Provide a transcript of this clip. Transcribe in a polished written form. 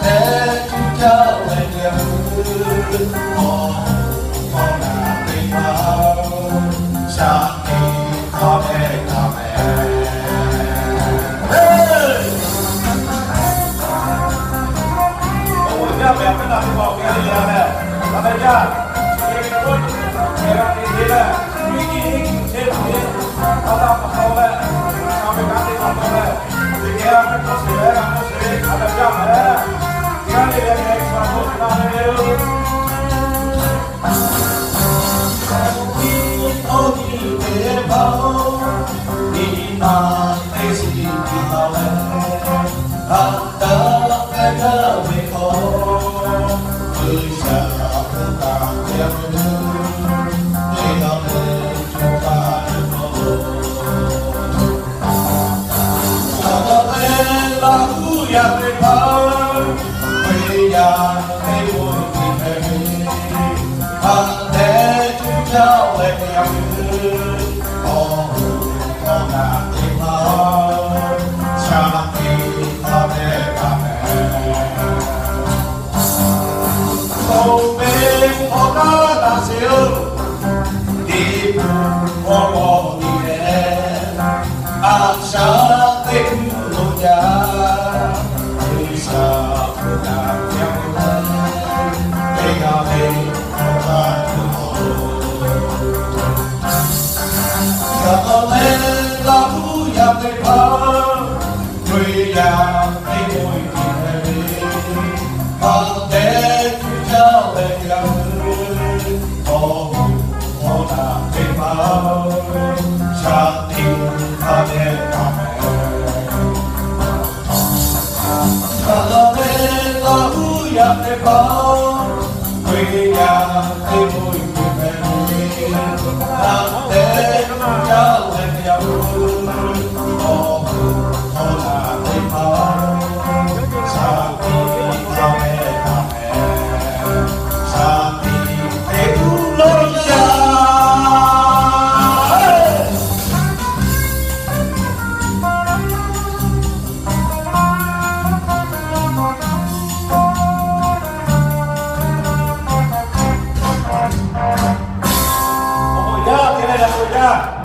để chúng cháu lại nhớ con là tình máu sáng khi con để cha mẹ. Ôi mẹ cái nào cũng bảo cái gì nè, làm đây cha, cái con cái gì nè, cái trên cái tao tao tao nè, tao phải cắt đi tao nè, thì cái nó sẽ ada jam nè, cái này là cái mà một là đều. Ôi về bao đi mà thấy gì thì bao lần, ta đã về khó, người sẽ ta đem để nào để chúng ta được là khu nhà về bao bây giờ hay buồn thì về để chúng cháu lại nhớ con là tình máu sáng khi con để cha mẹ. Cầu bên họ đã là siêu đi buồn hoa đi đến ăn sáng tình luôn nhà đi xa phương nam nhắm lên để ngào lên không ta được lên là phú nhà tây phương quê nhà tây môi kỳ và để chúng cháu lên gần có là tây phương sáng tình ta để cha mẹ. Là lên là phú nhà tây phương quê nhà tây môi kỳ để chúng cháu lên gần có là tây phương sáng tình ta để cha mẹ sáng tình để cứu lối cha. Ôi da, thế này là ôi da.